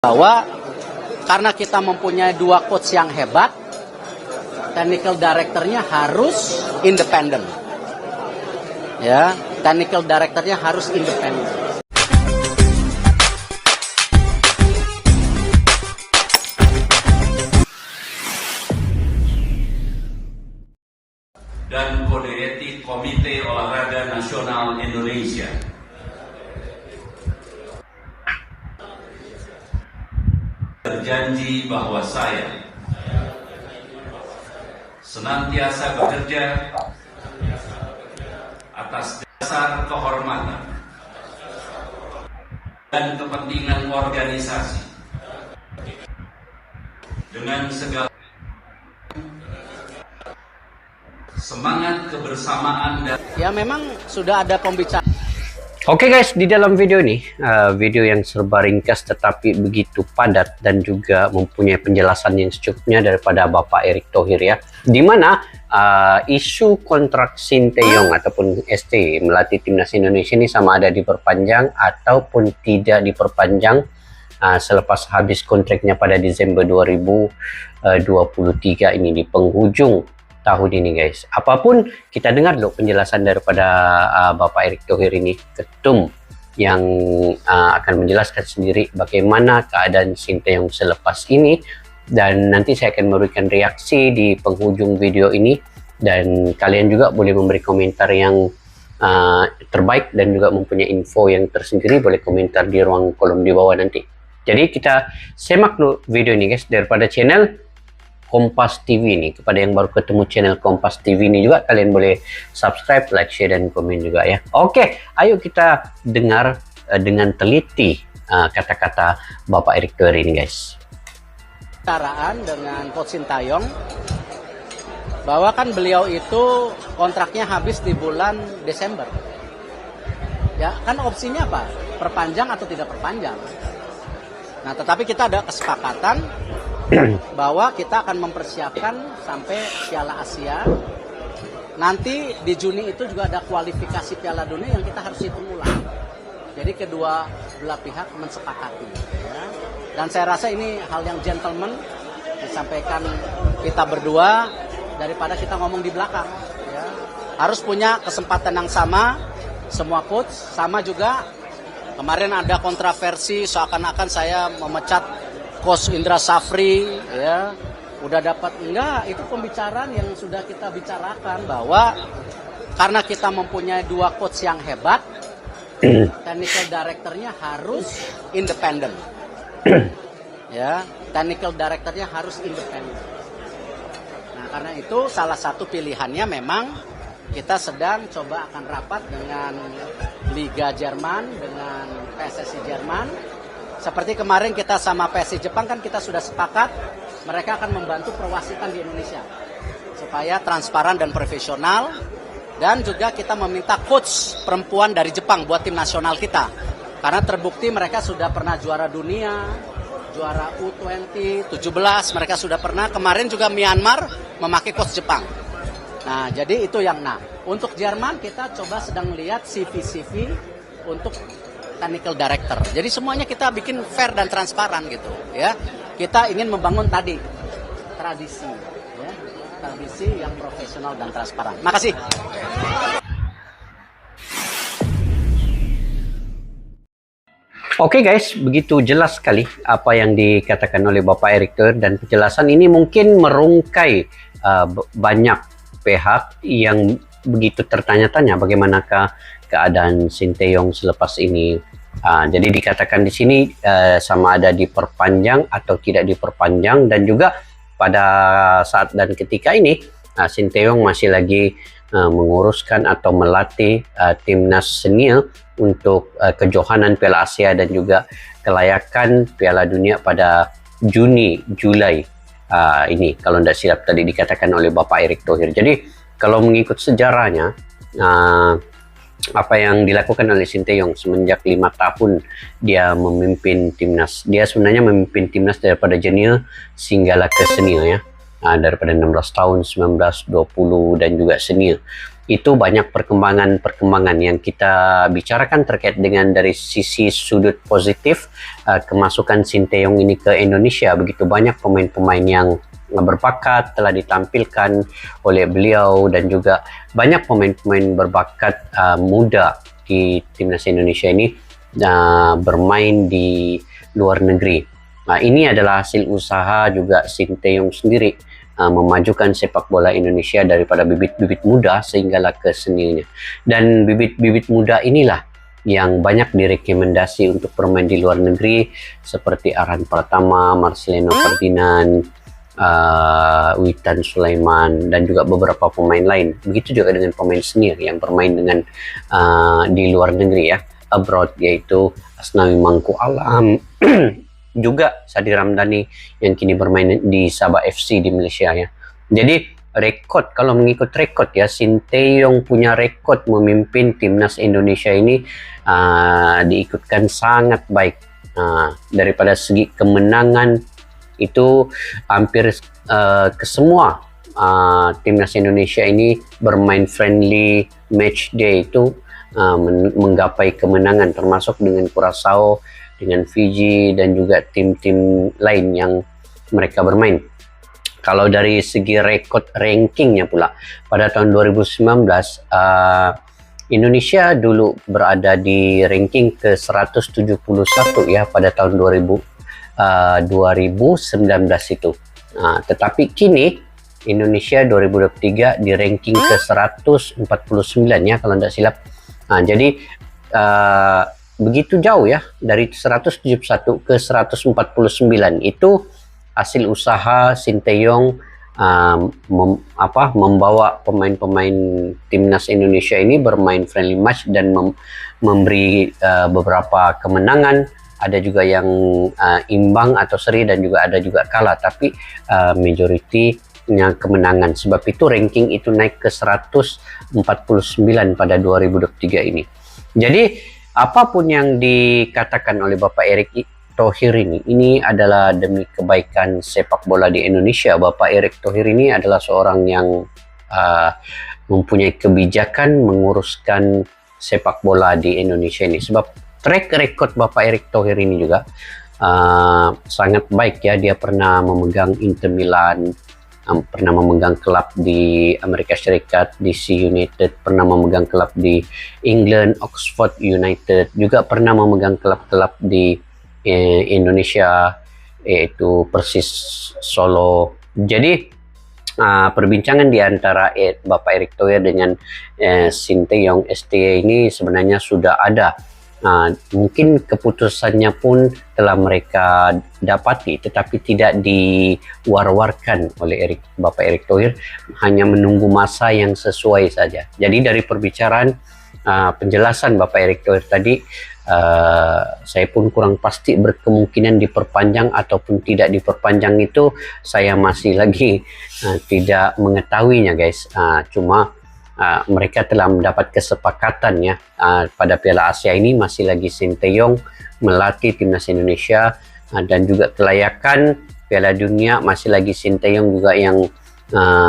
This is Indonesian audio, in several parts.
bahwa karena kita mempunyai dua coach yang hebat, technical director-nya harus independen. Ya, technical director-nya harus independen. Dan kode etik Komite Olahraga Nasional Indonesia. Berjanji bahwa saya senantiasa bekerja atas dasar kehormatan dan kepentingan organisasi dengan segala semangat kebersamaan dan Ya memang sudah ada pembicaraan. Oke guys, di dalam video ini, video yang serba ringkas tetapi begitu padat dan juga mempunyai penjelasan yang secukupnya daripada Bapak Erick Thohir ya. Dimana isu kontrak Sinteyong ataupun ST melatih timnas Indonesia ini sama ada diperpanjang ataupun tidak diperpanjang selepas habis kontraknya pada Desember 2023 ini di penghujung tahun ini guys. Apapun kita dengar dulu penjelasan daripada Bapak Erick Thohir ini, ketum yang akan menjelaskan sendiri bagaimana keadaan Sinteyong selepas ini, dan nanti saya akan memberikan reaksi di penghujung video ini, dan kalian juga boleh memberi komentar yang terbaik dan juga mempunyai info yang tersendiri, boleh komentar di ruang kolom di bawah nanti. Jadi kita semak dulu video ini guys daripada channel Kompas TV ini. Kepada yang baru ketemu channel Kompas TV ini juga, kalian boleh subscribe, like, share, dan komen juga ya. Oke, ayo kita dengar dengan teliti kata-kata Bapak Erick Thohir ini guys. Pembicaraan dengan Coach Sinteyong bahwa kan beliau itu kontraknya habis di bulan Desember. Ya, kan opsinya apa? Perpanjang atau tidak perpanjang. Nah, tetapi kita ada kesepakatan bahwa kita akan mempersiapkan sampai Piala Asia. Nanti di Juni itu juga ada kualifikasi Piala Dunia yang kita harus hitung ulang. Jadi kedua belah pihak mensepakati. Ya. Dan saya rasa ini hal yang gentleman disampaikan kita berdua daripada kita ngomong di belakang. Ya. Harus punya kesempatan yang sama, semua coach sama juga. Kemarin ada kontroversi seakan-akan saya memecat Coach Indra Safri, ya, udah dapat enggak? Itu pembicaraan yang sudah kita bicarakan bahwa karena kita mempunyai dua coach yang hebat, technical director-nya harus independen. Ya, technical director-nya harus independen. Nah, karena itu salah satu pilihannya memang kita sedang coba akan rapat dengan Liga Jerman, dengan PSSI Jerman. Seperti kemarin kita sama PSSI Jepang kan kita sudah sepakat mereka akan membantu perwasitan di Indonesia supaya transparan dan profesional, dan juga kita meminta coach perempuan dari Jepang buat tim nasional kita karena terbukti mereka sudah pernah juara dunia, juara U20, 17 mereka sudah pernah. Kemarin juga Myanmar memakai coach Jepang. Nah, jadi itu yang untuk Jerman kita coba sedang melihat CV untuk technical director. Jadi semuanya kita bikin fair dan transparan gitu, ya. Kita ingin membangun tadi tradisi, ya, tradisi yang profesional dan transparan. Makasih. Oke guys, begitu jelas sekali apa yang dikatakan oleh Bapak Erick Thohir, dan penjelasan ini mungkin merungkai banyak pihak yang begitu tertanya-tanya bagaimanakah keadaan Sinteyong selepas ini. Jadi dikatakan di sini sama ada diperpanjang atau tidak diperpanjang, dan juga pada saat dan ketika ini Sinteyong masih lagi menguruskan atau melatih timnas senior untuk kejohanan Piala Asia dan juga kelayakan Piala Dunia pada Juni-Julai ini, kalau tidak silap tadi dikatakan oleh Bapak Erick Thohir. Jadi kalau mengikut sejarahnya, apa yang dilakukan oleh Sinteyong semenjak 5 tahun dia memimpin timnas. Dia sebenarnya memimpin timnas daripada junior sehinggalah ke senior ya. Daripada 16 tahun, 19, 20 dan juga senior. itu banyak perkembangan-perkembangan yang kita bicarakan terkait dengan dari sisi sudut positif kemasukan Sinteyong ini ke Indonesia. Begitu banyak pemain-pemain yang berbakat telah ditampilkan oleh beliau, dan juga banyak pemain-pemain berbakat muda di timnas Indonesia ini bermain di luar negeri. Nah, ini adalah hasil usaha juga Sinteyong sendiri memajukan sepak bola Indonesia daripada bibit-bibit muda sehinggalah ke seniornya. Dan bibit-bibit muda inilah yang banyak direkomendasi untuk bermain di luar negeri, seperti Arhan Pratama, Marcelino Ferdinand, Witan Sulaiman, dan juga beberapa pemain lain. Begitu juga dengan pemain senior yang bermain dengan di luar negeri ya, abroad, yaitu Asnawi Mangku Alam, juga Sadi Ramdhani yang kini bermain di Sabah FC di Malaysia ya. Jadi rekod, kalau mengikut rekod ya, Sinteyong punya rekod memimpin timnas Indonesia ini diikutkan sangat baik. Daripada segi kemenangan itu hampir ke semua timnas Indonesia ini bermain friendly match day itu menggapai kemenangan, termasuk dengan Curaçao, dengan Fiji, dan juga tim-tim lain yang mereka bermain. Kalau dari segi rekod rankingnya pula, pada tahun 2019 Indonesia dulu berada di ranking ke 171 ya pada tahun 2019 itu. Tetapi kini Indonesia 2023 di ranking ke 149 ya kalau tidak silap. Jadi begitu jauh ya, dari 171 ke 149 itu hasil usaha Sinteyong membawa pemain-pemain timnas Indonesia ini bermain friendly match dan memberi beberapa kemenangan. Ada juga yang imbang atau seri, dan juga ada juga kalah, tapi majority-nya kemenangan. Sebab itu ranking itu naik ke 149 pada 2023 ini. Jadi apapun yang dikatakan oleh Bapak Erick Thohir ini adalah demi kebaikan sepak bola di Indonesia. Bapak Erick Thohir ini adalah seorang yang mempunyai kebijakan menguruskan sepak bola di Indonesia ini. Sebab track record Bapak Erick Thohir ini juga sangat baik ya. Dia pernah memegang Inter Milan, pernah memegang klub di Amerika Serikat, DC United, pernah memegang klub di England, Oxford United, juga pernah memegang klub-klub di Indonesia, yaitu Persis Solo. Jadi perbincangan di antara Bapak Erick Thohir dengan Sinteyong STY ini sebenarnya sudah ada. Mungkin keputusannya pun telah mereka dapati, tetapi tidak diwar-warkan oleh Bapak Erick Thohir, hanya menunggu masa yang sesuai saja. Jadi dari perbicaraan penjelasan Bapak Erick Thohir tadi, saya pun kurang pasti berkemungkinan diperpanjang ataupun tidak diperpanjang, itu saya masih lagi tidak mengetahuinya guys. Cuma mereka telah mendapat kesepakatan ya, pada Piala Asia ini masih lagi Sinteyong melatih timnas Indonesia, dan juga kelayakan Piala Dunia masih lagi Sinteyong juga yang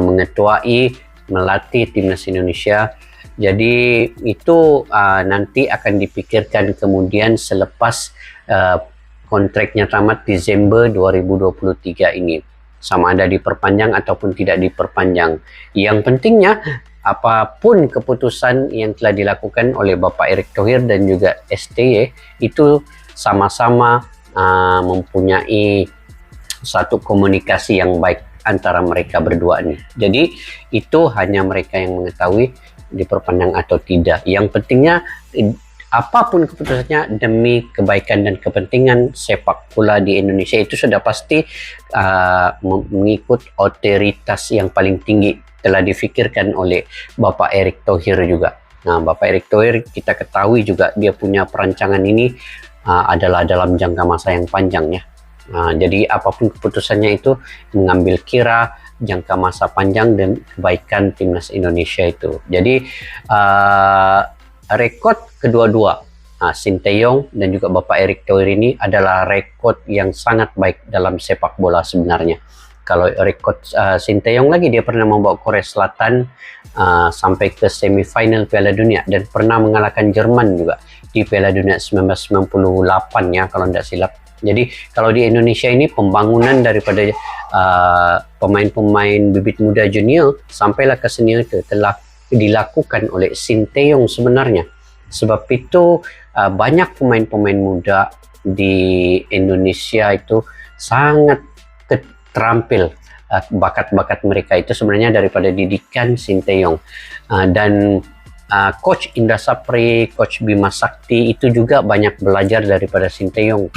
mengetuai melatih timnas Indonesia. Jadi itu nanti akan dipikirkan kemudian selepas kontraknya tamat Desember 2023 ini, sama ada diperpanjang ataupun tidak diperpanjang. Yang pentingnya apapun keputusan yang telah dilakukan oleh Bapak Erick Thohir dan juga STY itu sama-sama mempunyai satu komunikasi yang baik antara mereka berdua nih. Jadi itu hanya mereka yang mengetahui diperpanjang atau tidak. Yang pentingnya apapun keputusannya demi kebaikan dan kepentingan sepak bola di Indonesia, itu sudah pasti mengikut otoritas yang paling tinggi telah difikirkan oleh Bapak Erick Thohir juga. Nah, Bapak Erick Thohir kita ketahui juga dia punya perancangan ini adalah dalam jangka masa yang panjang ya. Jadi apapun keputusannya itu mengambil kira jangka masa panjang dan kebaikan timnas Indonesia itu. Jadi rekod kedua-dua Sinteyong dan juga Bapak Erick Thohir ini adalah rekod yang sangat baik dalam sepak bola sebenarnya. Kalau rekod Sinteyong lagi, dia pernah membawa Korea Selatan sampai ke semifinal Piala Dunia dan pernah mengalahkan Jerman juga di Piala Dunia 1998 ya kalau tidak silap. Jadi kalau di Indonesia ini pembangunan daripada pemain-pemain bibit muda junior sampailah ke senior itu telah dilakukan oleh Sinteyong sebenarnya. Sebab itu banyak pemain-pemain muda di Indonesia itu sangat terampil. Bakat-bakat mereka itu sebenarnya daripada didikan Sinteyong. Dan Coach Indra Sapri, Coach Bima Sakti itu juga banyak belajar daripada Sinteyong.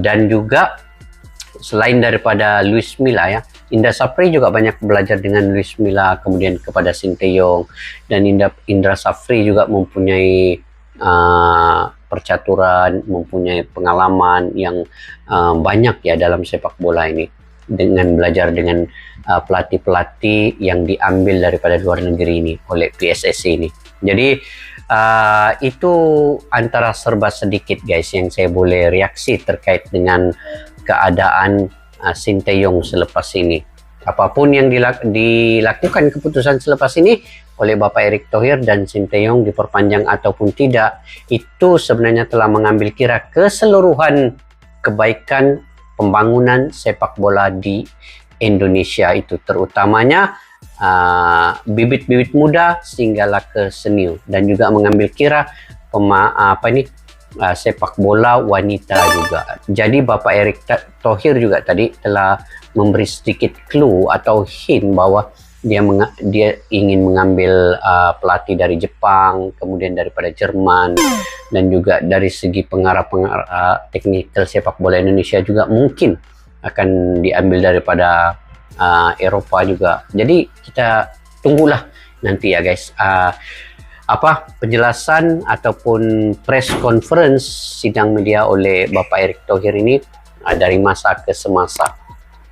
Dan juga selain daripada Luis Milla ya, Indra Sapri juga banyak belajar dengan Luis Milla, kemudian kepada Sinteyong. Dan Indra Sapri juga mempunyai percaturan, mempunyai pengalaman yang banyak ya dalam sepak bola ini, dengan belajar dengan pelatih-pelatih yang diambil daripada luar negeri ini oleh PSSI ini. Jadi itu antara serba sedikit guys yang saya boleh reaksi terkait dengan keadaan Sinteyong selepas ini. Apapun yang dilakukan keputusan selepas ini oleh Bapak Erick Thohir dan Sinteyong diperpanjang ataupun tidak, itu sebenarnya telah mengambil kira keseluruhan kebaikan pembangunan sepak bola di Indonesia itu, terutamanya bibit-bibit muda sehinggalah ke senior, dan juga mengambil kira sepak bola wanita juga. Jadi Bapak Erick Thohir juga tadi telah memberi sedikit clue atau hint bahwa dia ingin mengambil pelatih dari Jepang, kemudian daripada Jerman, dan juga dari segi pengarah teknikal sepak bola Indonesia juga mungkin akan diambil daripada Eropa juga. Jadi kita tunggulah nanti ya guys, penjelasan ataupun press conference sidang media oleh Bapak Erick Thohir ini dari masa ke semasa.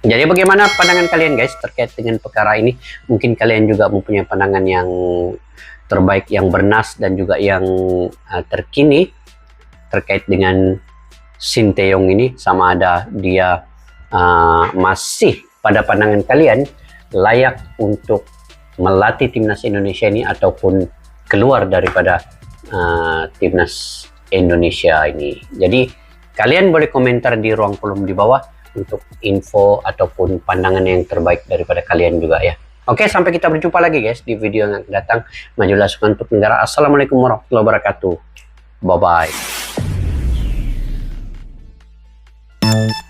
Jadi bagaimana pandangan kalian guys terkait dengan perkara ini? Mungkin kalian juga mempunyai pandangan yang terbaik, yang bernas dan juga yang terkini terkait dengan Sinteyong ini, sama ada dia masih pada pandangan kalian layak untuk melatih timnas Indonesia ini ataupun keluar daripada timnas Indonesia ini. Jadi kalian boleh komentar di ruang kolom di bawah untuk info ataupun pandangan yang terbaik daripada kalian juga ya. Oke, sampai kita berjumpa lagi guys di video yang akan datang. Majulah sukan untuk negara. Assalamualaikum warahmatullahi wabarakatuh. Bye bye.